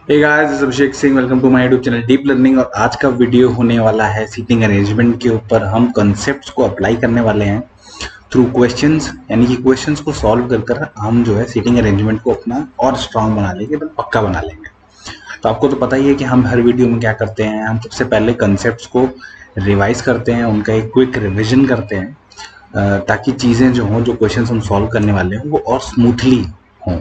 Hey guys, this is Abhishek Singh. Welcome to my YouTube channel deep learning. और आज का video होने वाला है सीटिंग अरेंजमेंट के ऊपर। हम कॉन्सेप्ट्स को अप्लाई करने वाले हैं थ्रू क्वेश्चंस, यानी कि क्वेश्चंस को सॉल्व कर कर हम जो है सीटिंग अरेंजमेंट को अपना और स्ट्रांग बना लेंगे, एकदम पक्का बना लेंगे। तो आपको तो पता ही है कि हम हर वीडियो में क्या करते हैं, हम सबसे पहले कॉन्सेप्ट्स को रिवाइज करते हैं, उनका एक क्विक रिविजन करते हैं, ताकि चीज़ें जो हों, जो क्वेश्चन हम सॉल्व करने वाले हों, वो और स्मूथली हों।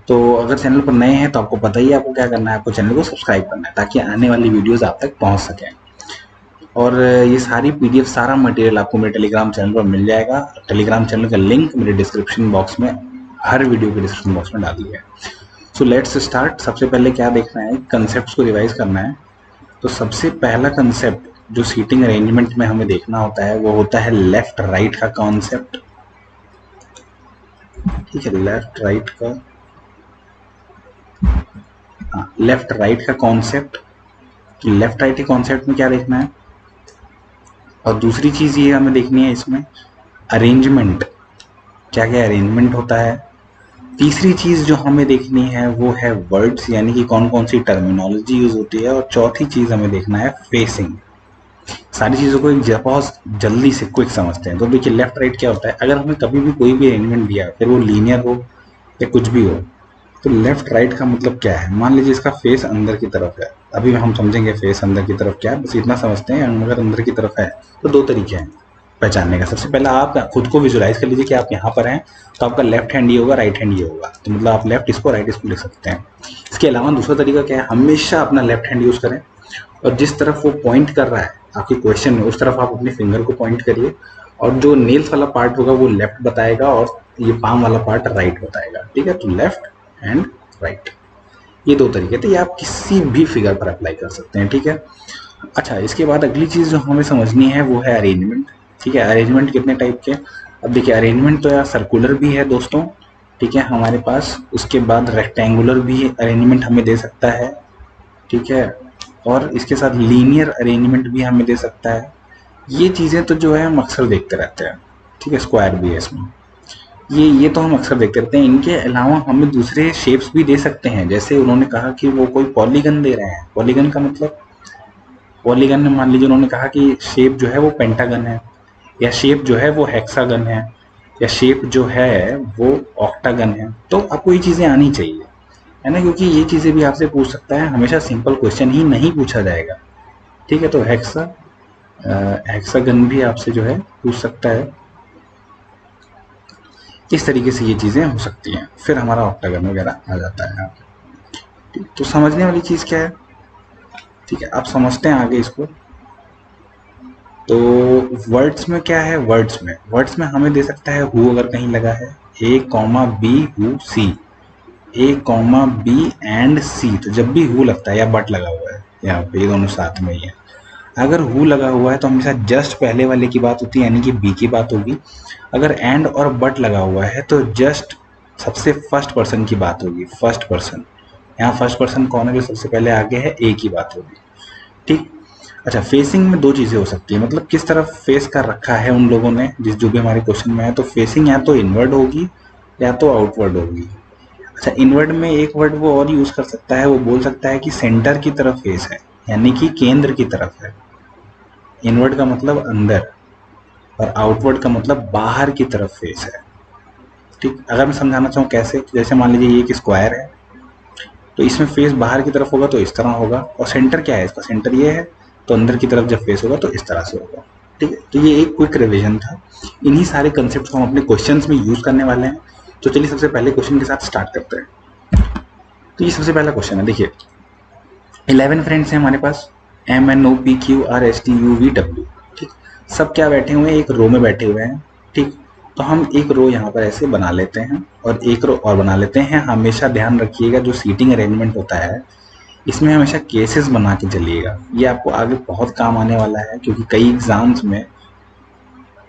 तो अगर चैनल पर नए हैं तो आपको पता ही है आपको क्या करना है, आपको चैनल को सब्सक्राइब करना है ताकि आने वाली वीडियोस आप तक पहुंच सकें। और ये सारी पीडीएफ, सारा मटेरियल आपको मेरे टेलीग्राम चैनल पर मिल जाएगा। टेलीग्राम चैनल का लिंक मेरे डिस्क्रिप्शन बॉक्स में, हर वीडियो के डिस्क्रिप्शन बॉक्स में डाल दिया है। So let's start. सबसे पहले क्या देखना है, कंसेप्ट को रिवाइज करना है। तो सबसे पहला कंसेप्ट जो सीटिंग अरेंजमेंट में हमें देखना होता है वो होता है लेफ्ट राइट का कॉन्सेप्ट। ठीक है, लेफ्ट राइट का कॉन्सेप्ट। लेफ्ट राइट के कॉन्सेप्ट में क्या देखना है, और दूसरी चीज ये हमें देखनी है इसमें अरेंजमेंट, क्या क्या अरेंजमेंट होता है। तीसरी चीज जो हमें देखनी है वो है वर्ड्स, यानी कि कौन कौन सी टर्मिनोलॉजी यूज होती है। और चौथी चीज हमें देखना है फेसिंग। सारी चीजों को बहुत जल्दी से क्विक समझते हैं। तो देखिए, लेफ्ट राइट क्या होता है। अगर हमें कभी भी कोई भी अरेंजमेंट दिया, फिर वो लीनियर हो या कुछ भी हो, तो लेफ्ट राइट का मतलब क्या है। मान लीजिए इसका फेस अंदर की तरफ है, अभी हम समझेंगे फेस अंदर की तरफ क्या है, बस इतना समझते हैं। अगर अंदर की तरफ है तो दो तरीके हैं पहचानने का। सबसे पहला, आप खुद को विजुलाइज कर लीजिए कि आप यहाँ पर हैं, तो आपका लेफ्ट हैंड ये होगा, राइट हैंड ये होगा। तो मतलब आप लेफ्ट इसको, राइट इसको लिख सकते हैं। इसके अलावा दूसरा तरीका क्या है, हमेशा अपना लेफ्ट हैंड यूज करें, और जिस तरफ वो पॉइंट कर रहा है आपके क्वेश्चन में, उस तरफ आप अपने फिंगर को पॉइंट करिए, और जो नेल्स वाला पार्ट होगा वो लेफ्ट बताएगा, और ये पाम वाला पार्ट राइट बताएगा। ठीक है, तो लेफ्ट एंड राइट, ये दो तरीके थे। ये आप किसी भी फिगर पर अप्लाई कर सकते हैं। ठीक है, अच्छा, इसके बाद अगली चीज जो हमें समझनी है वो है अरेंजमेंट। ठीक है, अरेंजमेंट कितने टाइप के। अब देखिए, अरेंजमेंट तो यार सर्कुलर भी है दोस्तों, ठीक है, हमारे पास। उसके बाद रेक्टेंगुलर भी अरेंजमेंट हमें दे सकता है, ठीक है, और इसके साथ लीनियर अरेंजमेंट भी हमें दे सकता है। ये चीजें तो जो है हम अक्सर देखते रहते हैं। ठीक है, स्क्वायर भी है इसमें। ये तो हम अक्सर देखते रहते हैं। इनके अलावा हमें दूसरे शेप्स भी दे सकते हैं। जैसे उन्होंने कहा कि वो कोई पॉलीगन दे रहे हैं। पॉलीगन का मतलब, पॉलीगन में मान लीजिए उन्होंने कहा कि शेप जो है वो पेंटागन है, या शेप जो है वो हेक्सागन है, या शेप जो है वो ऑक्टागन है। तो आपको ये चीजें आनी चाहिए, है ना, क्योंकि ये चीजें भी आपसे पूछ सकता है। हमेशा सिंपल क्वेश्चन ही नहीं पूछा जाएगा। ठीक है, तो हेक्सागन भी आपसे जो है पूछ सकता है। इस तरीके से ये चीजें हो सकती हैं। फिर हमारा ऑक्टागन वगैरह आ जाता है। तो समझने वाली चीज क्या है, ठीक है, आप समझते हैं आगे इसको। तो वर्ड्स में क्या है, वर्ड्स में हमें दे सकता है हु, अगर कहीं लगा है, A comma B who C, A comma B and C. तो जब भी हु लगता है या बट लगा हुआ है यहाँ पे, ये दोनों साथ में ही है। अगर हु लगा हुआ है तो हमेशा जस्ट पहले वाले की बात होती है, यानी कि बी की बात होगी। अगर एंड और बट लगा हुआ है तो जस्ट सबसे फर्स्ट पर्सन की बात होगी, फर्स्ट पर्सन। यहाँ फर्स्ट पर्सन कौन है जो सबसे पहले आगे है, ए की बात होगी। ठीक, अच्छा, फेसिंग में दो चीजें हो सकती है, मतलब किस तरफ फेस कर रखा है उन लोगों ने, जो भी हमारे क्वेश्चन में है। तो फेसिंग या तो इनवर्ड होगी या तो आउटवर्ड होगी। अच्छा, इनवर्ड में एक वर्ड वो और यूज कर सकता है, वो बोल सकता है कि सेंटर की तरफ फेस है, यानी कि केंद्र की तरफ है। इनवर्ड का मतलब अंदर, और आउटवर्ड का मतलब बाहर की तरफ फेस है। ठीक, अगर मैं समझाना चाहूँ कैसे, तो जैसे मान लीजिए ये एक स्क्वायर है, तो इसमें फेस बाहर की तरफ होगा तो इस तरह होगा, और सेंटर क्या है, इसका सेंटर ये है, तो अंदर की तरफ जब फेस होगा तो इस तरह से होगा। ठीक है, तो ये एक क्विक रिवीजन था। इन्हीं सारे कंसेप्ट को हम अपने क्वेश्चंस में यूज करने वाले हैं। तो चलिए सबसे पहले क्वेश्चन के साथ स्टार्ट करते हैं। तो ये सबसे पहला क्वेश्चन है, देखिए 11 फ्रेंड्स हैं हमारे पास, MNOPQRSTUVW। ठीक, सब क्या बैठे हुए हैं, एक रो में बैठे हुए हैं। ठीक, तो हम एक रो यहाँ पर ऐसे बना लेते हैं, और एक रो और बना लेते हैं। हमेशा ध्यान रखिएगा, जो सीटिंग अरेंजमेंट होता है इसमें हमेशा केसेस बना के चलिएगा। ये आपको आगे बहुत काम आने वाला है, क्योंकि कई एग्जाम्स में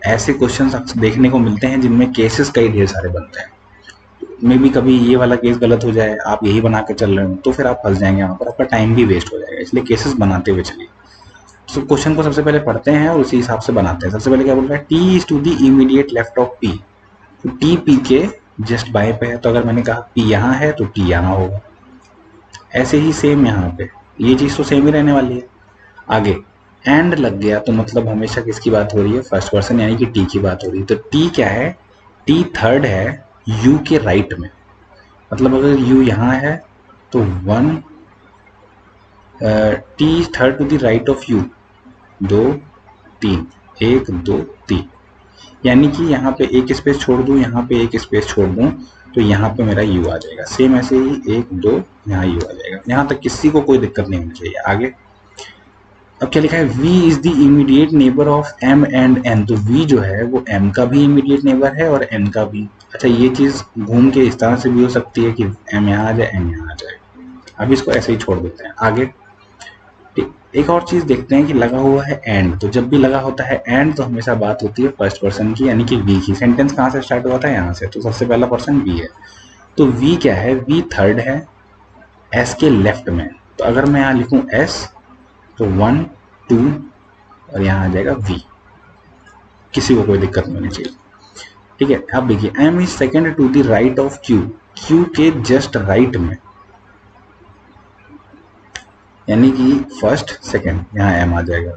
ऐसे क्वेश्चंस देखने को मिलते हैं जिनमें केसेस कई ढेर सारे बनते हैं। मे भी कभी ये वाला केस गलत हो जाए, आप यही बना के चल रहे हो, तो फिर आप फंस जाएंगे वहां पर, आपका टाइम भी वेस्ट हो जाएगा। इसलिए केसेस बनाते हुए चलिए। तो क्वेश्चन को सबसे पहले पढ़ते हैं और उसी हिसाब से बनाते हैं। सबसे पहले क्या बोल रहा है, T is to the immediate left of P. तो टी पी के जस्ट बाएं पे है, तो अगर मैंने कहा पी यहाँ है तो टी यहाँ होगा। ऐसे ही सेम यहाँ पे ये चीज़ तो सेम ही रहने वाली है। आगे एंड लग गया तो मतलब हमेशा किसकी बात हो रही है, फर्स्ट पर्सन यानी कि टी की बात हो रही है। तो टी क्या है, टी थर्ड है यू के राइट में। मतलब अगर यू यहाँ है तो one T third to the right of U, दो तीन, एक दो तीन, यानी कि यहाँ पे एक स्पेस छोड़ दूँ, यहाँ पे एक स्पेस छोड़ दूँ, तो यहाँ पे मेरा यू आ जाएगा। सेम ऐसे ही एक दो यहाँ यू आ जाएगा। यहाँ तक किसी को कोई दिक्कत नहीं होनी चाहिए। आगे अब क्या लिखा है, v is the immediate neighbour of m and n। तो v जो है वो m का भी इमीडिएट नेबर है और n का भी। अच्छा ये चीज घूम के इस तरह से भी हो सकती है कि m यहाँ आ जाए n यहाँ आ जाए। अब इसको ऐसे ही छोड़ देते हैं। आगे एक और चीज देखते हैं कि लगा हुआ है एंड। तो जब भी लगा होता है एंड तो हमेशा बात होती है फर्स्ट पर्सन की यानी कि वी की। सेंटेंस कहाँ से स्टार्ट हुआ था, यहाँ से, तो सबसे पहला पर्सन वी है। तो वी क्या है, वी थर्ड है एस के लेफ्ट में। तो अगर मैं यहाँ लिखूँ एस तो वन टू और यहाँ आ जाएगा वी, किसी को कोई दिक्कत नहीं होनी चाहिए। ठीक है, अब देखिए M is second to the right of Q, Q के जस्ट राइट में, यानी कि फर्स्ट सेकेंड यहाँ एम आ जाएगा।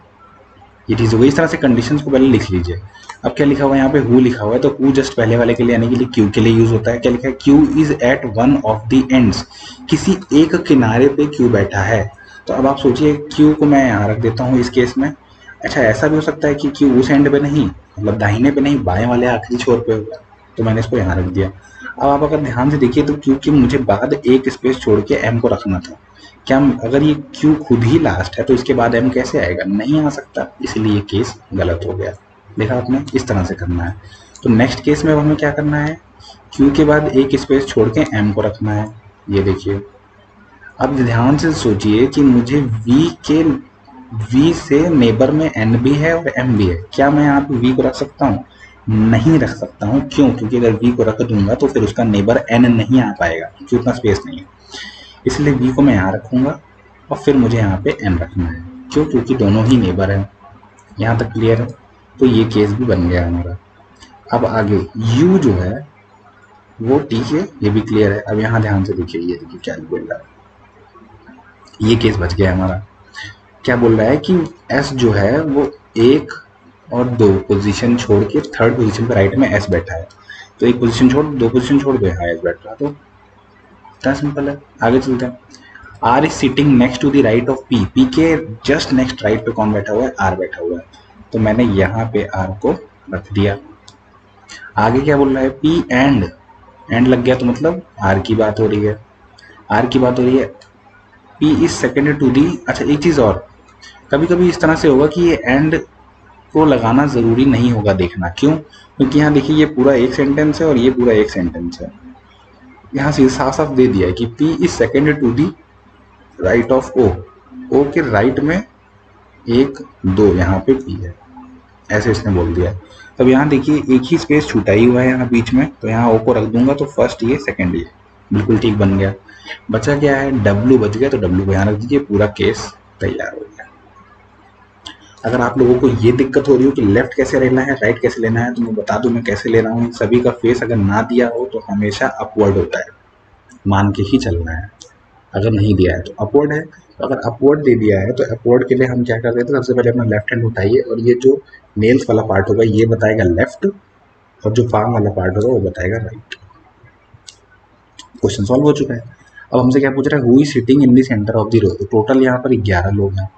ये चीज हो, इस तरह से कंडीशंस को पहले लिख लीजिए। अब क्या लिखा हुआ है यहाँ पे, हु लिखा हुआ है, तो हु जस्ट पहले वाले के लिए यानी कि क्यू के लिए यूज होता है। क्या लिखा है, Q is at one of the ends, किसी एक किनारे पे क्यू बैठा है। तो अब आप सोचिए क्यू को मैं यहाँ रख देता हूँ इस केस में। अच्छा ऐसा भी हो सकता है कि क्यू उस एंड पे नहीं, मतलब दाहिने पे नहीं, बाएं वाले आखिरी छोर पे होगा, तो मैंने इसको यहाँ रख दिया। अब आप अगर ध्यान से देखिए तो क्यू की मुझे बाद एक स्पेस छोड़ के एम को रखना था। क्या अगर ये क्यू खुद ही लास्ट है तो इसके बाद एम कैसे आएगा, नहीं आ सकता, इसलिए केस गलत हो गया। देखा आपने, इस तरह से करना है। तो नेक्स्ट केस में हमें क्या करना है, क्यू के बाद एक स्पेस छोड़ के एम को रखना है। ये देखिए, अब ध्यान से सोचिए कि मुझे V से नेबर में N भी है और M भी है। क्या मैं यहाँ पे V को रख सकता हूँ, नहीं रख सकता हूँ। क्यों, क्योंकि अगर V को रख दूंगा तो फिर उसका नेबर N नहीं आ पाएगा क्योंकि उतना स्पेस नहीं है। इसलिए V को मैं यहाँ रखूंगा और फिर मुझे यहाँ पे N रखना है। क्यों, क्योंकि दोनों ही नेबर है। यहाँ तक क्लियर है, तो ये केस भी बन गया हमारा। अब आगे U जो है वो ठीक है, ये भी क्लियर है। अब यहाँ ध्यान से देखिए, ये देखिए क्या बोल रहा है, ये केस बच गया हमारा। क्या बोल रहा है कि S जो है वो एक और दो पोजीशन छोड़ के थर्ड पोजीशन पे राइट में S बैठा है। तो एक पोजीशन छोड़, दो पोजीशन छोड़ दो, यहाँ S बैठ रहा, तो इतना सिंपल है। आगे चलते हैं। R is sitting next to the right of P, P के जस्ट नेक्स्ट राइट पे कौन बैठा हुआ है, R बैठा हुआ है। तो मैंने यहाँ पे R को रख दिया। आगे क्या बोल रहा है, P एंड लग गया तो मतलब R की बात हो रही है, R की बात हो रही है। P is second to the, अच्छा एक चीज और, कभी कभी इस तरह से होगा कि ये एंड को लगाना जरूरी नहीं होगा देखना। क्यों, क्योंकि यहाँ देखिए ये पूरा एक सेंटेंस है और ये पूरा एक सेंटेंस है। यहाँ से साफ साफ दे दिया है कि P is second to the right of O, O के राइट में एक दो, यहाँ पे P है, ऐसे इसने बोल दिया। तब यहाँ देखिए एक ही स्पेस छूटा ही हुआ है यहाँ बीच में, तो यहाँ O को रख दूंगा तो फर्स्ट ये सेकेंड ये, बिल्कुल ठीक बन गया। बचा क्या है, W बच गया, तो W को यहाँ रख दीजिए, पूरा केस तैयार हो गया। अगर आप लोगों को ये दिक्कत हो रही हो कि लेफ्ट कैसे लेना है राइट कैसे लेना है, तो मैं बता दूं मैं कैसे ले रहा हूँ। सभी का फेस अगर ना दिया हो तो हमेशा अपवर्ड होता है, मान के ही चलना है। अगर नहीं दिया है तो अपवर्ड है, तो अगर अपवर्ड दे दिया है तो अपवर्ड के लिए हम क्या कर रहे थे, सबसे पहले अपना लेफ्ट हैंड उठाइए और ये जो नेल्स वाला पार्ट होगा ये बताएगा लेफ्ट और जो पाम वाला पार्ट होगा वो बताएगा राइट। क्वेश्चन सॉल्व हो चुका है। अब हमसे क्या पूछ रहा है, who is sitting in the centre of the row. Total यहाँ पर 11 लोग हैं,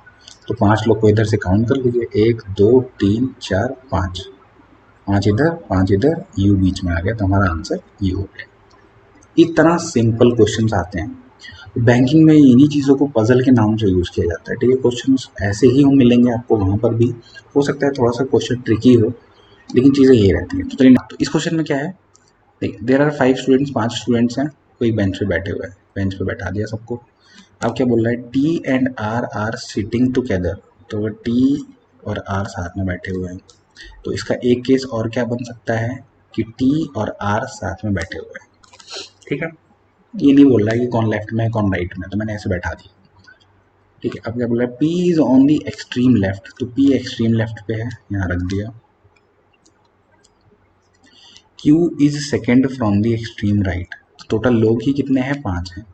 तो 5 लोग को इधर से काउंट कर लीजिए, 1 2 3 4 5, 5 इधर 5 इधर, यू बीच में आ गया, तो हमारा आंसर यू हो गया। इतना सिंपल क्वेश्चंस आते हैं। बैंकिंग में इन्हीं चीज़ों को पजल के नाम से यूज़ किया जाता है। ठीक है, क्वेश्चंस ऐसे ही हम मिलेंगे आपको वहाँ पर भी, हो सकता है थोड़ा सा क्वेश्चन ट्रिकी हो, लेकिन चीज़ें ये रहती हैं। तो चलिए, तो इस क्वेश्चन में क्या है, देयर आर 5 स्टूडेंट्स, 5 स्टूडेंट्स हैं, कोई बेंच पे बैठे हुए हैं, बेंच पे बैठा दिया सबको। अब क्या बोल रहा है, T and R are sitting together, तो टी और आर साथ में बैठे हुए हैं। तो इसका एक केस और क्या बन सकता है कि टी और आर साथ में बैठे हुए हैं। ठीक है, ये नहीं बोल रहा है कि कौन लेफ्ट में है कौन राइट में, तो मैंने ऐसे बैठा दिया। ठीक है, अब क्या बोल रहा है, P is on the extreme left, तो पी एक्सट्रीम लेफ्ट पे है, यहाँ रख दिया। Q is second from the extreme right, total लोग ही कितने हैं, 5 हैं।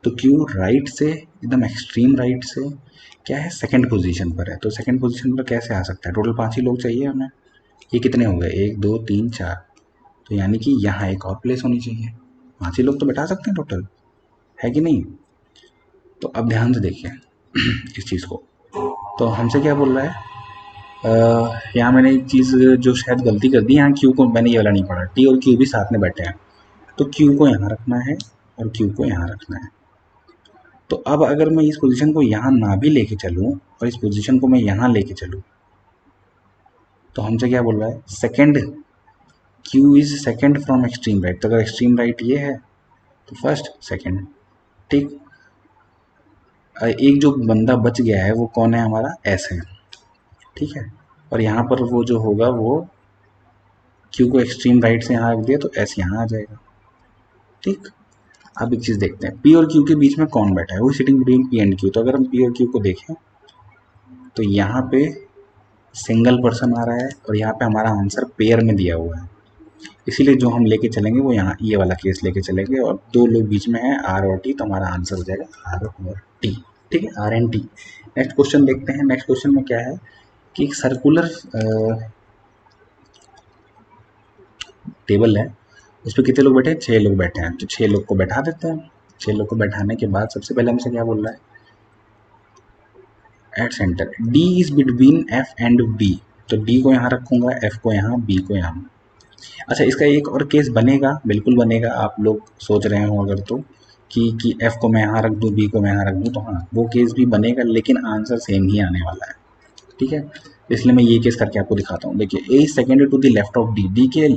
तो क्यू राइट से एकदम एक्सट्रीम राइट से क्या है, सेकंड पोजीशन पर है। तो सेकंड पोजीशन पर कैसे आ सकता है, टोटल 5 ही लोग चाहिए हमें। ये कितने हो गए, 1 2 3 4, तो यानी कि यहाँ एक और प्लेस होनी चाहिए। 5 ही लोग तो बैठा सकते हैं टोटल, है कि नहीं। तो अब ध्यान से देखिए इस चीज़ को। तो हमसे क्या बोल रहा है, यहाँ मैंने एक चीज़ जो शायद गलती कर दी, यहाँ क्यू को मैंने ये वाला नहीं पढ़ा, टी और क्यू भी साथ में बैठे हैं। तो क्यू को यहाँ रखना है और क्यू को यहाँ रखना है। तो अब अगर मैं इस पोजीशन को यहाँ ना भी लेके चलूँ और इस पोजीशन को मैं यहाँ लेके चलूँ, तो हमसे क्या बोल रहा है, second Q is second from extreme right. तो अगर एक्सट्रीम राइट ये है तो फर्स्ट सेकंड, ठीक। एक जो बंदा बच गया है वो कौन है, हमारा एस है, ठीक है। और यहाँ पर वो जो होगा वो क्यू को एक्सट्रीम राइट से यहाँ रख दिया तो एस यहाँ आ जाएगा, ठीक। अब एक चीज़ देखते हैं, पी और क्यू के बीच में कौन बैठा है, वो sitting between P and Q. तो अगर हम पी और क्यू को देखें तो यहाँ पे सिंगल पर्सन आ रहा है और यहाँ पे हमारा आंसर पेयर में दिया हुआ है, इसीलिए जो हम लेके चलेंगे वो यहाँ ये वाला केस लेके चलेंगे। और 2 लोग बीच में हैं, आर और टी, तो हमारा आंसर हो जाएगा आर और टी, ठीक है, R and T. Next question देखते हैं। नेक्स्ट क्वेश्चन में क्या है कि एक सर्कुलर टेबल है, उस पर कितने लोग बैठे हैं, 6 लोग बैठे हैं। तो 6 लोग को बैठा देते हैं। 6 लोग को बैठाने के बाद सबसे पहले हमसे क्या बोल रहा है, at centre D is between F and B. तो डी को यहाँ रखूंगा, एफ को यहाँ, बी को यहाँ। अच्छा, इसका एक और केस बनेगा, बिल्कुल बनेगा। आप लोग सोच रहे हो अगर तो कि एफ को मैं यहाँ रख दूँ, बी को मैं यहाँ रख दूँ, तो हाँ वो केस भी बनेगा, लेकिन आंसर सेम ही आने वाला है, ठीक है। इसलिए मैं ये केस करके आपको दिखाता हूँ। देखिए, A second to the left of D, D के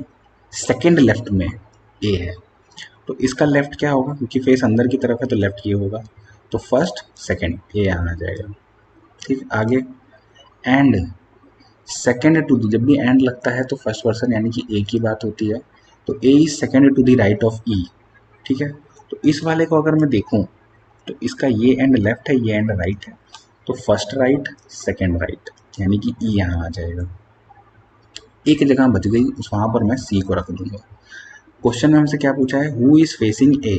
सेकेंड लेफ्ट में ए है, तो इसका लेफ्ट क्या होगा, क्योंकि फेस अंदर की तरफ है तो लेफ्ट ये होगा। तो फर्स्ट सेकेंड ए यहाँ आ जाएगा, ठीक। आगे एंड सेकेंड टू दी, जब भी एंड लगता है तो फर्स्ट पर्सन यानी कि ए की बात होती है। तो A is second to the right of E, ठीक है। तो इस वाले को अगर मैं देखूं तो इसका ये एंड लेफ्ट है, ये एंड राइट है। तो फर्स्ट राइट सेकेंड राइट, यानी कि ई यहाँ आ जाएगा। एक जगह बच गई, उस वहाँ पर मैं सी को रख दूंगा। क्वेश्चन में हमसे क्या पूछा है, हु इज फेसिंग ए।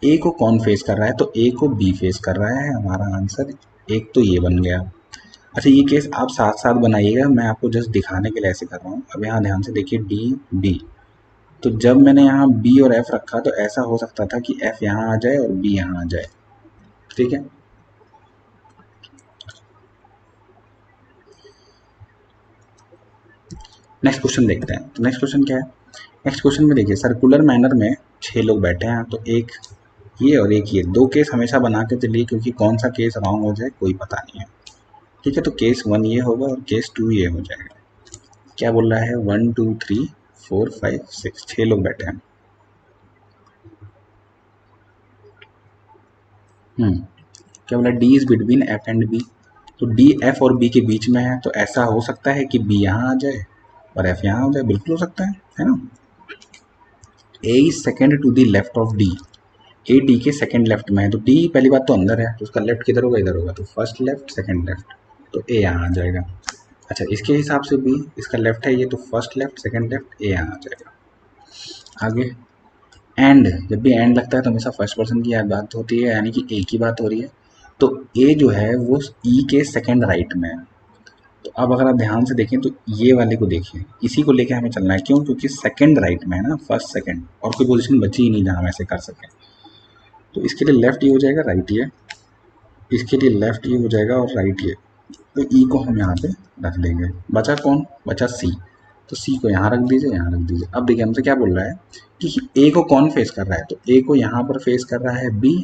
ए को कौन फेस कर रहा है, तो ए को बी फेस कर रहा है। हमारा आंसर एक तो ये बन गया। अच्छा, ये केस आप साथ साथ बनाइएगा, मैं आपको जस्ट दिखाने के लिए ऐसे कर रहा हूँ। अब यहाँ ध्यान से देखिए, डी बी, तो जब मैंने यहाँ बी और एफ रखा तो ऐसा हो सकता था कि एफ यहाँ आ जाए और बी यहाँ आ जाए, ठीक है। नेक्स्ट क्वेश्चन देखते हैं। तो नेक्स्ट क्वेश्चन क्या है, नेक्स्ट क्वेश्चन में देखिए, सर्कुलर मैनर में 6 लोग बैठे हैं, तो एक ये और एक ये, 2 केस हमेशा बना के चलिए, क्योंकि कौन सा केस रॉन्ग हो जाए कोई पता नहीं है, ठीक है। तो केस 1 ये होगा और केस 2 ये हो जाएगा। क्या बोल रहा है, 1 2 3 4 5 6, 6 लोग बैठे हैं। क्या बोला, D is between F and B. तो डी एफ और बी के बीच में है, तो ऐसा हो सकता है कि बी यहाँ आ जाए और एफ यहाँ हो जाए, बिल्कुल हो सकता है ना। A is second to the left of D, A D के सेकेंड लेफ्ट में है, तो डी पहली बात तो अंदर है, तो उसका लेफ्ट किधर होगा, इधर होगा। तो फर्स्ट लेफ्ट सेकेंड लेफ्ट, तो ए यहाँ आ जाएगा। अच्छा, इसके हिसाब से भी इसका लेफ्ट है ये, तो फर्स्ट लेफ्ट सेकेंड लेफ्ट, ए यहाँ आ जाएगा। आगे एंड, जब भी एंड लगता है तो हमेशा फर्स्ट पर्सन की बात होती है, यानी कि ए की बात हो रही है। तो ए जो है वो ई के सेकेंड राइट में है। तो अब अगर आप ध्यान से देखें तो ये वाले को देखिए, इसी को लेके हमें चलना है। क्यों, क्योंकि सेकेंड राइट में है ना, फर्स्ट सेकेंड, और कोई पोजीशन बची ही नहीं जहाँ हम ऐसे कर सकें। तो इसके लिए लेफ्ट ये हो जाएगा, राइट ये, इसके लिए लेफ्ट ये हो जाएगा और राइट ये। तो ई को हम यहाँ पे रख देंगे। बचा कौन, बचा सी, तो सी को यहाँ रख दीजिए, यहाँ रख दीजिए। अब देखिए हमसे क्या बोल रहा है कि ए को कौन फेस कर रहा है, तो ए को यहाँ पर फेस कर रहा है बी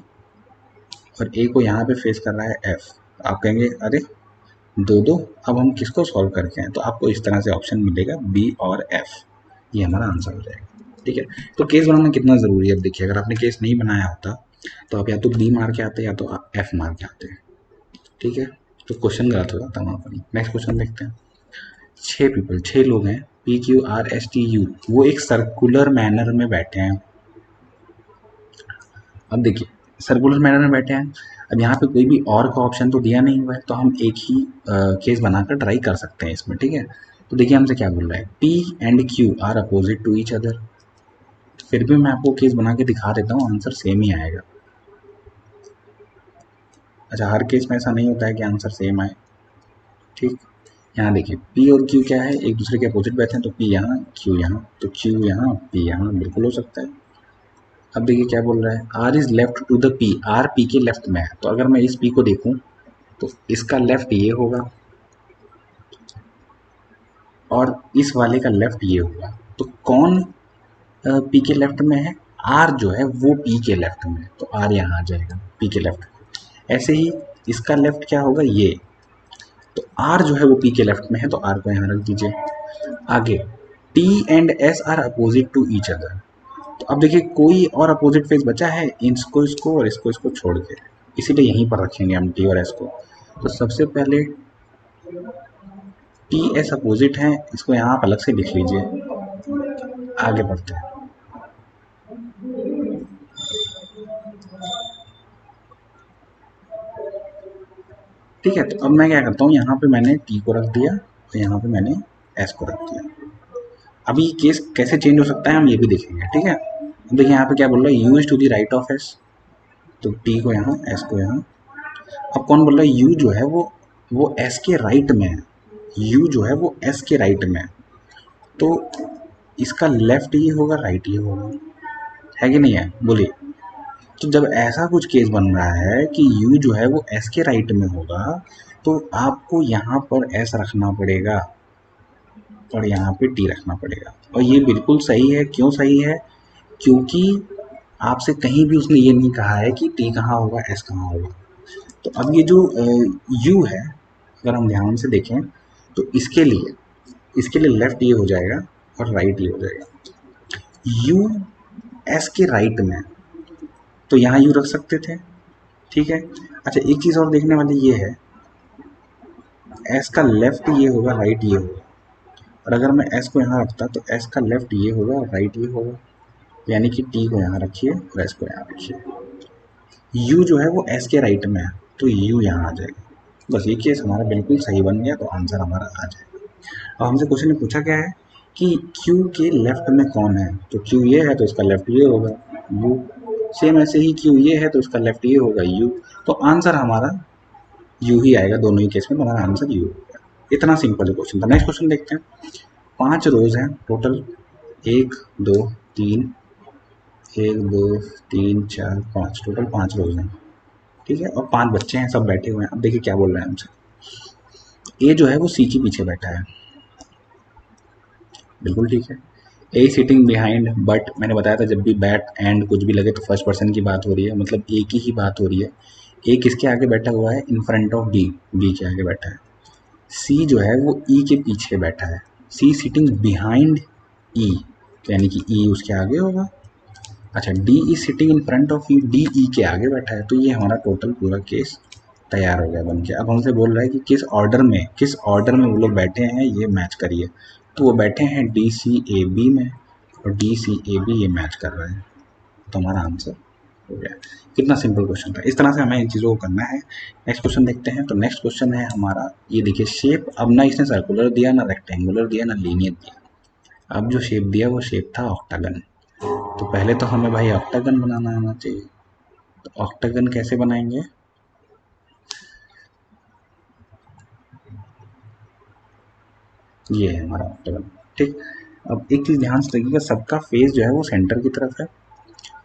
और ए को यहाँ पे फेस कर रहा है एफ। आप कहेंगे अरे दो दो, अब हम किसको सॉल्व करके हैं, तो आपको इस तरह से ऑप्शन मिलेगा बी और एफ, ये हमारा आंसर हो जाएगा, ठीक है। तो केस बनाना कितना ज़रूरी है, अब देखिए, अगर आपने केस नहीं बनाया होता तो आप या तो बी मार के आते या तो एफ मार के आते, ठीक है। तो क्वेश्चन गलत हो जाता वहाँ पर। नेक्स्ट क्वेश्चन देखते हैं। 6 लोग हैं, P Q R S T U, वो एक सर्कुलर मैनर में बैठे हैं। अब देखिए, सर्कुलर मैनर में बैठे हैं, अब यहाँ पे कोई भी और का ऑप्शन तो दिया नहीं हुआ है, तो हम एक ही केस बनाकर ट्राई कर सकते हैं इसमें, ठीक है। तो देखिए हमसे क्या बोल रहा है, P and Q are opposite to each other. फिर भी मैं आपको केस बना के दिखा देता हूँ, आंसर सेम ही आएगा। अच्छा, हर केस में ऐसा नहीं होता है कि आंसर सेम आए, ठीक। यहाँ देखिए P और Q क्या है, एक दूसरे के अपोजिट बैठे हैं, तो P यहाँ, Q यहाँ, तो Q यहाँ, P यहाँ, बिल्कुल हो सकता है। अब देखिए क्या बोल रहा है, R is left to the P, R P के लेफ्ट में है, तो अगर मैं इस P को देखूं तो इसका लेफ्ट ये होगा और इस वाले का लेफ्ट ये होगा, तो कौन P के लेफ्ट में है, R जो है वो P के लेफ्ट में है, तो R यहाँ आ जाएगा P के लेफ्ट। ऐसे ही इसका लेफ्ट क्या होगा, ये, तो R जो है वो P के लेफ्ट में है, तो R को यहाँ रख दीजिए। आगे T and S are opposite to each other, तो अब देखिए कोई और अपोजिट फेस बचा है, इसको और इसको छोड़ के, इसीलिए यहीं पर रखेंगे हम T और S को। तो सबसे पहले T S अपोजिट है, इसको यहाँ आप अलग से लिख लीजिए। आगे बढ़ते हैं, ठीक है। तो अब मैं क्या करता हूँ, यहाँ पे मैंने T को रख दिया और यहाँ पे मैंने S को रख दिया। अभी केस कैसे चेंज हो सकता है हम ये भी देखेंगे, ठीक है। देखिए यहाँ पे क्या बोल रहा है, U is to the right of S, तो T को यहाँ, S को यहाँ। अब कौन बोल रहा है, U जो है वो S के राइट में है, U जो है वो S के राइट में है, तो इसका लेफ्ट ये होगा, राइट ये होगा, है कि नहीं है, बोलिए। तो जब ऐसा कुछ केस बन रहा है कि U जो है वो S के राइट में होगा, तो आपको यहाँ पर S रखना पड़ेगा और यहाँ पे T रखना पड़ेगा, और ये बिल्कुल सही है। क्यों सही है, क्योंकि आपसे कहीं भी उसने ये नहीं कहा है कि T कहाँ होगा, S कहाँ होगा। तो अब ये जो U है, अगर हम ध्यान से देखें तो इसके लिए लेफ्ट ये हो जाएगा और राइट ये हो जाएगा। U S के राइट में, तो यहाँ U रख सकते थे, ठीक है। अच्छा, एक चीज़ और देखने वाली ये है, S का लेफ्ट ये होगा, राइट ये होगा, और अगर मैं S को यहाँ रखता तो S का लेफ्ट ये होगा और राइट ये होगा, यानी कि T को यहाँ रखिए और S को यहाँ रखिए। U जो है वो S के राइट में है, तो U यहाँ आ जाएगा। बस ये केस हमारा बिल्कुल सही बन गया, तो आंसर हमारा आ जाएगा। अब हमसे क्वेश्चन ने पूछा क्या है कि Q के लेफ्ट में कौन है, तो Q ये है तो इसका लेफ्ट ये होगा U, सेम ऐसे ही Q ये है तो इसका लेफ्ट ये होगा U, तो आंसर हमारा U ही आएगा दोनों ही केस में, तो हमारा आंसर U होगा। इतना सिंपल क्वेश्चन था। नेक्स्ट क्वेश्चन देखते हैं। 5 रोज हैं टोटल, 1 2 3, 1 2 3 4 5, टोटल 5 रोज हैं, ठीक है, और 5 बच्चे हैं, सब बैठे हुए हैं। अब देखिए क्या बोल रहे हैं हमसे, ए जो है वो सी के पीछे बैठा है, बिल्कुल ठीक है। ए सिटिंग बिहाइंड, बट मैंने बताया था जब भी बैट एंड कुछ भी लगे तो फर्स्ट पर्सन की बात हो रही है, मतलब ए की ही बात हो रही है। ए किसके आगे बैठा हुआ है, in front of B, B के आगे बैठा है। सी जो है वो ई के पीछे बैठा है, सी सिटिंग बिहाइंड ई, यानी कि ई उसके आगे होगा। अच्छा, D is sitting in front of E, D E के आगे बैठा है, तो ये हमारा टोटल पूरा केस तैयार हो गया बन के। अब हमसे बोल रहा है कि किस ऑर्डर में वो लोग बैठे हैं ये मैच करिए, तो वो बैठे हैं डी सी ए बी में, और डी सी ए बी ये मैच कर रहे हैं, तो हमारा आंसर हो गया। कितना सिंपल क्वेश्चन था, इस तरह से हमें इन चीज़ों को करना है। नेक्स्ट क्वेश्चन देखते हैं। तो नेक्स्ट क्वेश्चन है हमारा, ये देखिए शेप, अब ना इसने सर्कुलर दिया, ना रेक्टेंगुलर दिया, ना लीनियर दिया। अब जो शेप दिया वो शेप था ऑक्टागन, तो पहले तो हमें भाई ऑक्टागन बनाना आना चाहिए। तो ऑक्टागन कैसे बनाएंगे, ये है हमारा ऑक्टागन, ठीक। अब एक चीज़ ध्यान से देखिएगा, सबका फेस जो है वो सेंटर की तरफ है,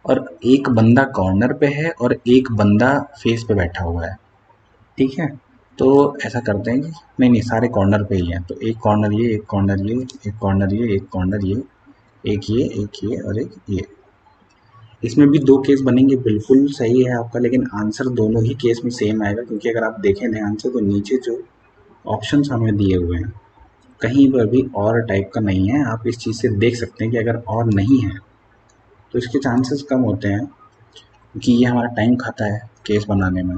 और एक बंदा कॉर्नर पे है और एक बंदा फेस पे बैठा हुआ है, ठीक है। तो ऐसा करते हैं कि नहीं सारे कॉर्नर पे ही हैं, तो एक कॉर्नर ये, एक कॉर्नर ये, एक कॉर्नर ये, एक कॉर्नर ये, एक ये और एक ये। इसमें भी 2 केस बनेंगे, बिल्कुल सही है आपका, लेकिन आंसर दोनों ही केस में सेम आएगा, क्योंकि अगर आप देखें ध्यान से तो नीचे जो ऑप्शंस हमें दिए हुए हैं कहीं पर भी और टाइप का नहीं है। आप इस चीज़ से देख सकते हैं कि अगर और नहीं है तो इसके चांसेस कम होते हैं, क्योंकि ये हमारा टाइम खाता है केस बनाने में।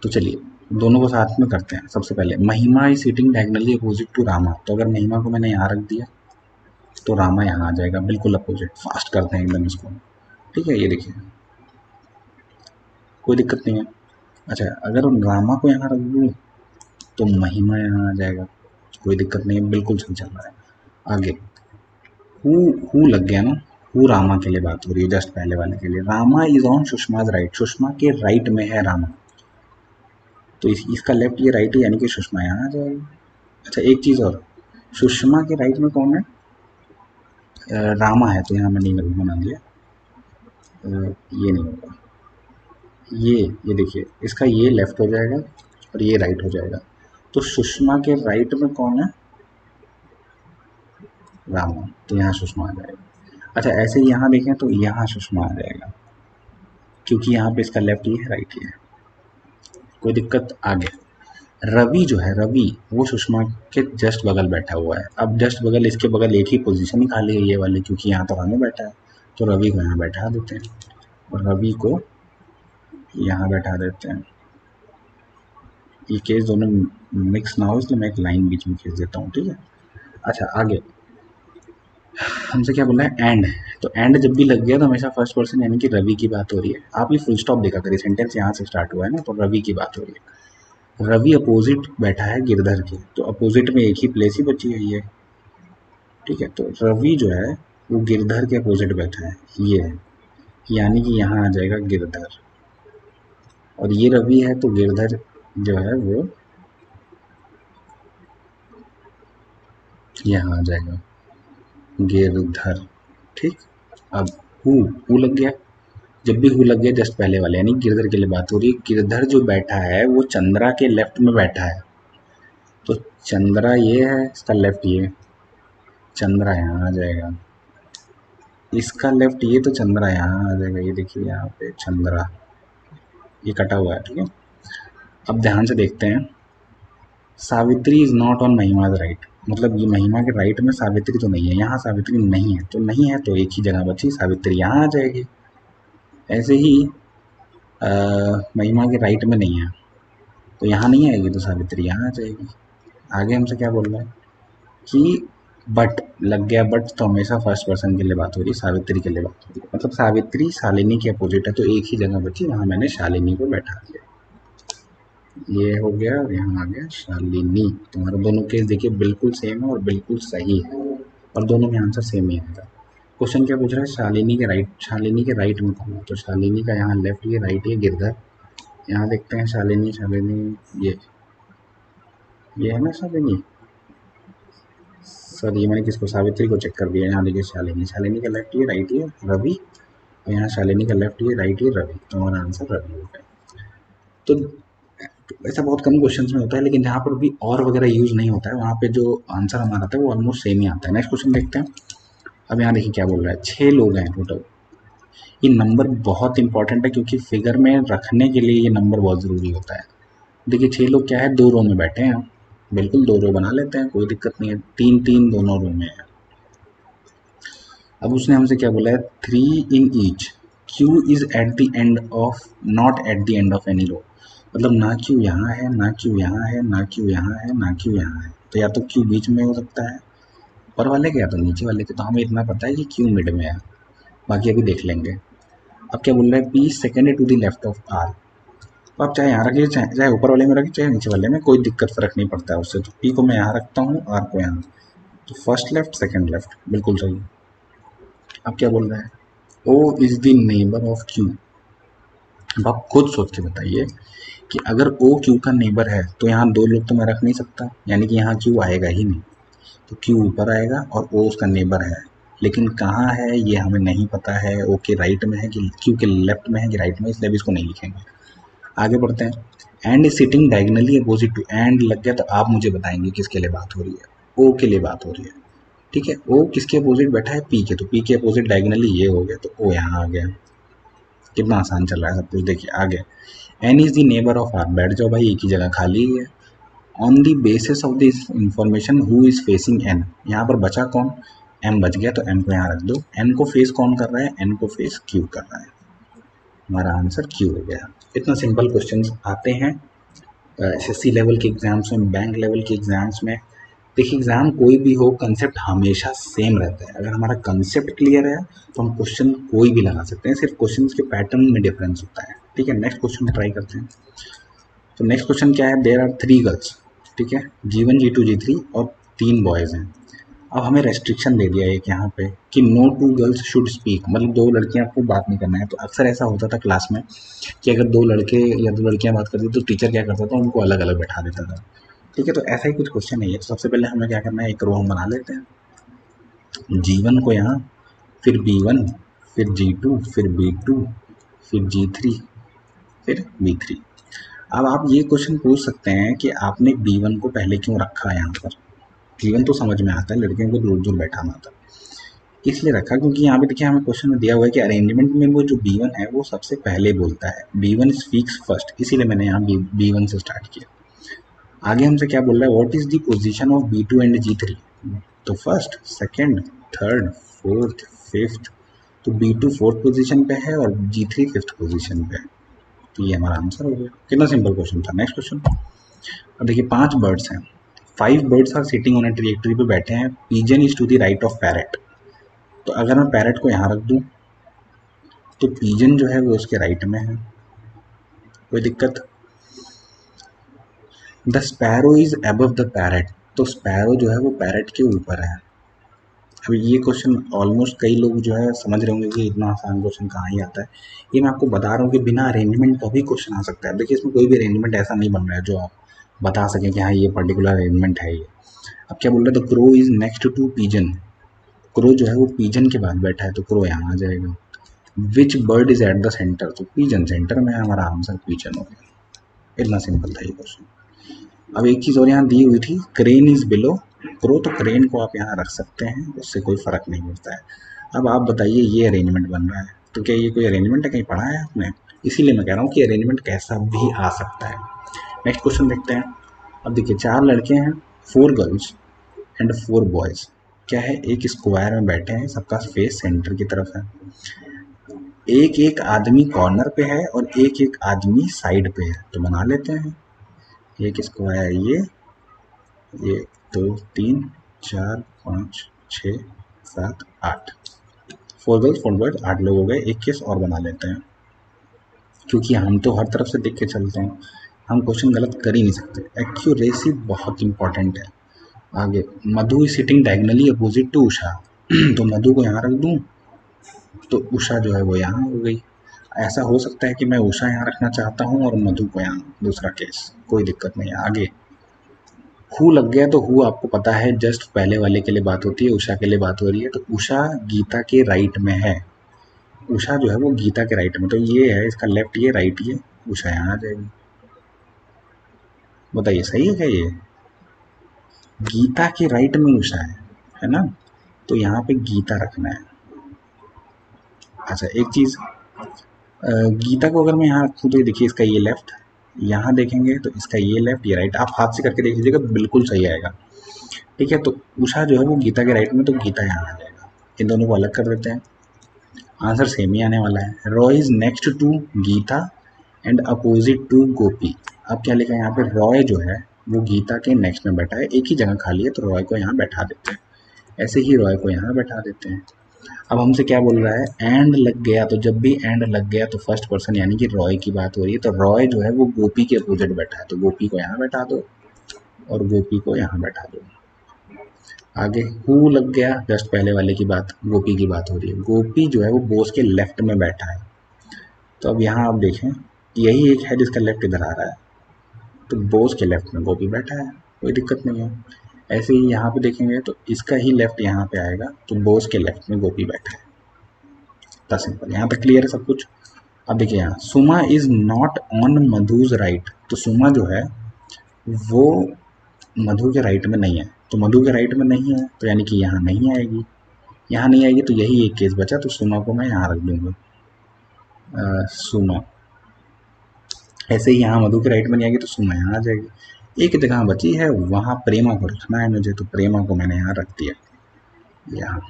तो चलिए दोनों को साथ में करते हैं। सबसे पहले Mahima is sitting diagonally opposite to Rama, तो अगर महिमा को मैंने यहाँ रख दिया तो रामा यहाँ आ जाएगा, बिल्कुल अपोजिट। फास्ट करते हैं एकदम इसको, ठीक है। ये देखिए कोई दिक्कत नहीं है। अच्छा, अगर रामा को यहाँ रख दूँ तो महिमा यहाँ आ जाएगा, कोई दिक्कत नहीं है, बिल्कुल सही चल रहा है। आगे हु लग गया ना, हु रामा के लिए बात हो रही है, जस्ट पहले वाले के लिए। Rama is on Sushma's right, Sushma के राइट में है रामा, तो इसका लेफ्ट ये राइट है, यानी कि सुषमा यहाँ आ जाएगी। अच्छा एक चीज़ और, सुषमा के राइट में कौन है? रामा है, तो यहाँ मैंने नहीं बना दिया, ये नहीं होगा, ये देखिए इसका ये लेफ्ट हो जाएगा और ये राइट हो जाएगा, तो सुषमा के राइट में कौन है? रामा, तो यहाँ सुषमा आ जाएगा। अच्छा ऐसे ही यहाँ देखें तो यहाँ सुषमा आ जाएगा, क्योंकि यहाँ पे इसका लेफ्ट ये है, राइट ये है, कोई दिक्कत? आगे रवि जो है, रवि वो सुषमा के जस्ट बगल बैठा हुआ है। अब जस्ट बगल, इसके बगल एक ही पोजीशन ही खाली है ये वाली, क्योंकि यहाँ तो रामा बैठा है, तो रवि को यहाँ बैठा देते हैं और रवि को यहाँ बैठा देते हैं। ये केस दोनों मिक्स ना हो इसलिए मैं एक लाइन बीच में खींच देता हूँ, ठीक है। अच्छा आगे हमसे क्या बोला है? एंड, तो एंड जब भी लग गया तो हमेशा फर्स्ट पर्सन यानी कि रवि की बात हो रही है। आप ये फुल स्टॉप देखा करिए, सेंटेंस यहाँ से स्टार्ट हुआ है ना, तो रवि की बात हो रही है। रवि अपोजिट बैठा है गिरधर के, तो अपोजिट में एक ही प्लेस ही बची हुई है, ठीक है। तो रवि जो है वो गिरधर के अपोजिट बैठा है, ये है, यानी कि यहाँ आ जाएगा गिरधर, और ये रवि है तो गिरधर जो है वो यहाँ आ जाएगा गिरधर, ठीक। अब हु लग गया, जब भी हु लग गया जस्ट पहले वाले यानी गिरधर के लिए बात हो रही है। गिरधर जो बैठा है वो चंद्रा के लेफ्ट में बैठा है, तो चंद्रा ये है, इसका लेफ्ट ये, चंद्रा यहाँ आ जाएगा, इसका लेफ्ट ये, तो चंद्रा यहाँ आ जाएगा। ये देखिए यहाँ पे चंद्रा ये कटा हुआ है, ठीक है। अब ध्यान से देखते हैं, सावित्री इज नॉट ऑन महिमा राइट, मतलब ये महिमा के राइट में सावित्री तो नहीं है, यहाँ सावित्री नहीं है, तो नहीं है तो एक ही जगह बची, सावित्री यहाँ आ जाएगी। ऐसे ही महिमा के राइट में नहीं है तो यहाँ नहीं आएगी, तो सावित्री यहाँ आ जाएगी। आगे हमसे क्या बोल रहा है कि बट लग गया, बट तो हमेशा फर्स्ट पर्सन के लिए बात हो रही है, सावित्री के लिए बात हो रही है, मतलब सावित्री शालिनी के अपोजिट है, तो एक ही जगह बची, वहाँ मैंने शालिनी को बैठा दिया। ये हो गया और यहाँ आ गया शालिनी। तुम्हारा दोनों केस देखिए बिल्कुल सेम है और बिल्कुल सही है, और दोनों में आंसर सेम ही आएगा। क्वेश्चन क्या पूछ रहा है? शालिनी के राइट, शालिनी के राइट में कौन है? तो शालिनी का यहाँ लेफ्ट ये, राइट ये गिरधर। यहाँ देखते हैं शालिनी, शालिनी ये है ना शालिनी, सर ये मैंने किसको, सावित्री को चेक कर दिया। यहाँ देखिए शालिनी, शालिनी का लेफ्ट ये, राइट ये रवि, और यहाँ शालिनी का लेफ्ट ये, राइट ये रवि, तो हमारा आंसर रवि हो गया। तो ऐसा बहुत कम क्वेश्चंस में होता है, लेकिन जहाँ पर भी और वगैरह यूज नहीं होता है वहाँ पे जो आंसर हमारा आता है वो ऑलमोस्ट सेम ही आता है। नेक्स्ट क्वेश्चन देखते हैं। अब यहाँ देखिए क्या बोल रहा है, 6 लोग हैं टोटल। ये नंबर बहुत इंपॉर्टेंट है क्योंकि फिगर में रखने के लिए ये नंबर बहुत ज़रूरी होता है। देखिए 6 लोग क्या है, 2 रो में बैठे हैं, बिल्कुल 2 रो बना लेते हैं, कोई दिक्कत नहीं है, 3-3 दोनों रो में है। अब उसने हमसे क्या बोला है, 3 in each, Q is at the end of, not at the end of any row, मतलब ना क्यू यहाँ है, ना क्यू यहाँ है, ना क्यू यहाँ है, ना क्यू यहाँ है, तो या तो क्यू बीच में हो सकता है ऊपर वाले के, या तो नीचे वाले के, तो हमें इतना पता है कि क्यू मिड में है, बाकी अभी देख लेंगे। अब क्या बोल रहा है, P second to the left of R, तो आप चाहे यहाँ रखिए, चाहे ऊपर वाले में रखिए, चाहे नीचे वाले में, कोई दिक्कत फर्क नहीं पड़ता है उससे। तो पी को मैं यहाँ रखता हूँ, आर को यहाँ, तो फर्स्ट लेफ्ट सेकेंड लेफ्ट, बिल्कुल सही। अब क्या बोल रहा है, O is the neighbour of Q. अब आप खुद सोच के बताइए कि अगर ओ क्यू का नेबर है तो यहाँ 2 लोग तो मैं रख नहीं सकता, यानी कि यहाँ क्यू आएगा ही नहीं, तो क्यू ऊपर आएगा और ओ उसका नेबर है, लेकिन कहाँ है ये हमें नहीं पता है, ओ के राइट में है कि क्यू के लेफ्ट में है कि राइट में, इसलिए भी इसको नहीं लिखेंगे। आगे बढ़ते हैं। And is sitting diagonally opposite to, and लग गया तो आप मुझे बताएंगे किसके लिए बात हो रही है, ओ के लिए बात हो रही है, ठीक है। ओ किसके अपोजिट बैठा है, पी के, तो पी के अपोजिट डायगनली ये हो गया, तो ओ यहाँ आ गया। कितना आसान चल रहा है सब कुछ, देखिए आगे। N is the neighbour of R, बैठ जाओ भाई, एक ही जगह खाली है। On the basis of this information who is facing N, यहाँ पर बचा कौन, एम बच गया, तो एम को यहाँ रख दो। एन को फेस कौन कर रहा है, एन को फेस क्यू कर रहा है, हमारा आंसर क्यू हो गया। इतना सिंपल क्वेश्चंस आते हैं एसएससी लेवल के एग्जाम्स में, बैंक लेवल के एग्जाम्स में। देखिए एग्जाम कोई भी हो, कंसेप्ट हमेशा सेम रहता है। अगर हमारा कंसेप्ट क्लियर है तो हम क्वेश्चन कोई भी लगा सकते हैं, सिर्फ क्वेश्चन के पैटर्न में डिफरेंस होता है, ठीक है। नेक्स्ट क्वेश्चन ट्राई करते हैं। तो नेक्स्ट क्वेश्चन क्या है, देयर आर 3 गर्ल्स, ठीक है, G1 G2 G3 और 3 बॉयज़ हैं। अब हमें रेस्ट्रिक्शन दे दिया एक यहाँ पे कि no two girls should speak, मतलब दो लड़कियां आपको बात नहीं करना है। तो अक्सर ऐसा होता था क्लास में कि अगर दो लड़के या दो लड़कियां बात करती तो टीचर क्या करता था, उनको अलग अलग बैठा देता था। ठीक है, तो ऐसा ही कुछ क्वेश्चन है ये। तो सबसे पहले हमें क्या करना है, एक रो हम बना लेते हैं, G1 को यहाँ, फिर B1, फिर G2, फिर B2, फिर G3, फिर B3। अब आप ये क्वेश्चन पूछ सकते हैं कि आपने B1 को पहले क्यों रखा है यहाँ पर। B1 तो समझ में आता है, लड़कियों को दूर दूर बैठाना होता है, इसलिए रखा क्योंकि यहाँ पे देखिए हमें क्वेश्चन में दिया हुआ है कि अरेंजमेंट में वो जो B1 है वो सबसे पहले बोलता है, B1 स्पीक्स फर्स्ट, इसीलिए मैंने यहाँ B1 से स्टार्ट किया। आगे हमसे क्या बोल रहा है, what is the position of B2 and G3, तो first, second, third, fourth, fifth. तो B2 फोर्थ पोजीशन पे है और G3 फिफ्थ पोजीशन पे है। तो ये हमारा आंसर हो गया। कितना सिंपल क्वेश्चन था। Next question. अब देखिए 5 बर्ड्स हैं, 5 birds are sitting on a tree पे बैठे हैं, pigeon is to the right of parrot. तो अगर मैं पैरेट को यहाँ रख दूँ तो पिजन जो है वो उसके राइट में है, कोई दिक्कत। The sparrow is above the parrot, तो स्पैरो जो है वो पैरेट के ऊपर है। अब ये क्वेश्चन ऑलमोस्ट कई लोग जो है समझ रहे होंगे कि इतना आसान क्वेश्चन कहाँ ही आता है। ये मैं आपको बता रहा हूँ कि बिना अरेंजमेंट का भी क्वेश्चन आ सकता है। देखिए इसमें कोई भी अरेंजमेंट ऐसा नहीं बन रहा है जो आप बता सकें कि हाँ ये पर्टिकुलर अरेंजमेंट है ये। अब क्या बोल रहे हैं, the crow is next to pigeon, crow जो है वो पिजन के बाद बैठा है तो क्रो यहाँ आ जाएगा। Which bird is at the centre, तो पिजन सेंटर में है, हमारा आंसर पिजन हो गया। इतना सिंपल था ये क्वेश्चन। अब एक चीज़ और यहाँ दी हुई थी, क्रेन इज बिलो क्रो, तो क्रेन को आप यहाँ रख सकते हैं, उससे कोई फ़र्क नहीं पड़ता है। अब आप बताइए ये अरेंजमेंट बन रहा है, तो क्या ये कोई अरेंजमेंट है, कहीं पढ़ा है आपने? इसीलिए मैं कह रहा हूँ कि अरेंजमेंट कैसा भी आ सकता है। नेक्स्ट क्वेश्चन देखते हैं। अब देखिए 4 लड़के हैं, 4 गर्ल्स एंड 4 बॉयज़। क्या है, एक स्क्वायर में बैठे हैं, सबका फेस सेंटर की तरफ है। एक एक आदमी कॉर्नर पे है और एक एक आदमी साइड पे है, तो बना लेते हैं। एक स्क्वायर ये 1 2 3 4 5 6 7 8, 4 गर्ल्स 4 बॉयज, 8 लोग हो गए। एक केस और बना लेते हैं क्योंकि हम तो हर तरफ से देख के चलते हैं, हम क्वेश्चन गलत कर ही नहीं सकते। एक्यूरेसी बहुत इंपॉर्टेंट है। आगे, Madhu is sitting diagonally opposite to Usha, तो मधु को यहाँ रख दूँ तो उषा जो है वो यहाँ हो गई। ऐसा हो सकता है कि मैं उषा यहाँ रखना चाहता हूँ और मधु को यहाँ, दूसरा केस, कोई दिक्कत नहीं है। आगे, हु लग गया, तो हु आपको पता है जस्ट पहले वाले के लिए बात होती है, उषा के लिए बात हो रही है, तो उषा गीता के राइट में है। उषा जो है वो गीता के राइट में, तो ये है इसका लेफ्ट, ये राइट, ये उषा यहाँ आ जाएगी। बताइए सही है क्या ये? गीता के राइट में उषा है ना, तो यहाँ पे गीता रखना है। अच्छा एक चीज़, गीता को अगर मैं यहाँ रखूँ तो देखिए इसका ये लेफ्ट, यहाँ देखेंगे तो इसका ये लेफ्ट, ये राइट, आप हाथ से करके देख लीजिएगा बिल्कुल सही आएगा। ठीक है, तो उषा जो है वो गीता के राइट में, तो गीता यहाँ आ जाएगा। इन दोनों को अलग कर देते हैं, आंसर सेम ही आने वाला है। Roy is next to Geeta and opposite to Gopi. अब क्या लिखा है यहाँ पे, रॉय जो है वो गीता के नेक्स्ट में बैठा है, एक ही जगह खाली है तो रॉय को यहाँ बैठा देते हैं, ऐसे ही रॉय को यहाँ बैठा देते हैं। अब हमसे क्या बोल रहा है, एंड लग गया, तो जब भी एंड लग गया तो फर्स्ट पर्सन यानी कि रॉय की बात हो रही है, तो रॉय जो है वो गोपी के अपोजिट बैठा है, तो गोपी को यहाँ बैठा दो और गोपी को यहाँ बैठा दो। आगे, हु लग गया, जस्ट पहले वाले की बात, गोपी की बात हो रही है, गोपी जो है वो बोस के लेफ्ट में बैठा है, तो अब यहाँ आप देखें यही एक है जिसका लेफ्ट इधर आ रहा है, तो बोस के लेफ्ट में गोपी बैठा है, कोई दिक्कत नहीं है। ऐसे ही यहाँ पे देखेंगे तो इसका ही लेफ्ट यहाँ पे आएगा, तो बोस के लेफ्ट में गोपी बैठा है। इतना सिंपल, यहाँ पे क्लियर है सब कुछ। अब देखिए यहाँ, Suma is not on Madhu's right, तो सुमा जो है वो मधु के राइट में नहीं है, तो मधु के राइट में नहीं है तो यानी कि यहाँ नहीं आएगी, यहाँ नहीं आएगी, तो यही एक केस बचा, तो सुमा को मैं यहाँ रख दूंगा, सुमा। ऐसे ही यहाँ मधु के राइट में नहीं आएगी तो सुमा यहाँ आ जाएगी। एक जगह बची है, वहाँ प्रेमा को रखना है मुझे, तो प्रेमा को मैंने यहाँ रख दिया यहाँ।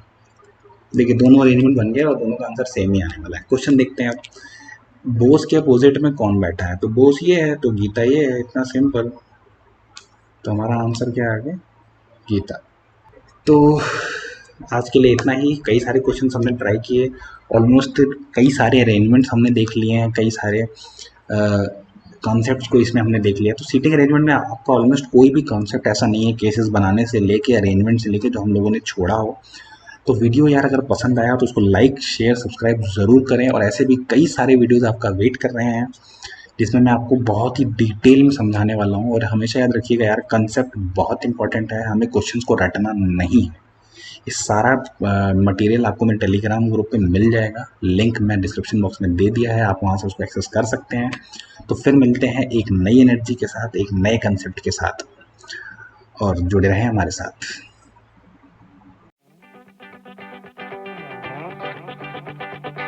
देखिए दोनों अरेंजमेंट बन गया और दोनों का आंसर सेम ही आने वाला है। क्वेश्चन देखते हैं अब, बोस के अपोजिट में कौन बैठा है, तो बोस ये है तो गीता ये है, इतना सिंपल। तो हमारा आंसर क्या आ गया, गीता। तो आज के लिए इतना ही। कई सारे क्वेश्चन हमने ट्राई किए, ऑलमोस्ट कई सारे अरेंजमेंट्स हमने देख लिए हैं, कई सारे कॉन्सेप्ट्स को इसमें हमने देख लिया। तो सीटिंग अरेंजमेंट में आपका ऑलमोस्ट कोई भी कॉन्सेप्ट ऐसा नहीं है केसेस बनाने से लेके अरेंजमेंट से लेके जो हम लोगों ने छोड़ा हो। तो वीडियो यार अगर पसंद आया तो उसको लाइक शेयर सब्सक्राइब ज़रूर करें, और ऐसे भी कई सारे वीडियोस आपका वेट कर रहे हैं जिसमें मैं आपको बहुत ही डिटेल में समझाने वाला हूँ। और हमेशा याद रखिएगा यार, कंसेप्ट बहुत इंपॉर्टेंट है, हमें क्वेश्चंस को रटना नहीं है। ये सारा मटेरियल आपको मेरे टेलीग्राम ग्रुप पे मिल जाएगा, लिंक मैं डिस्क्रिप्शन बॉक्स में दे दिया है, आप वहाँ से उसको एक्सेस कर सकते हैं। तो फिर मिलते हैं एक नई एनर्जी के साथ, एक नए कंसेप्ट के साथ, और जुड़े रहें हमारे साथ।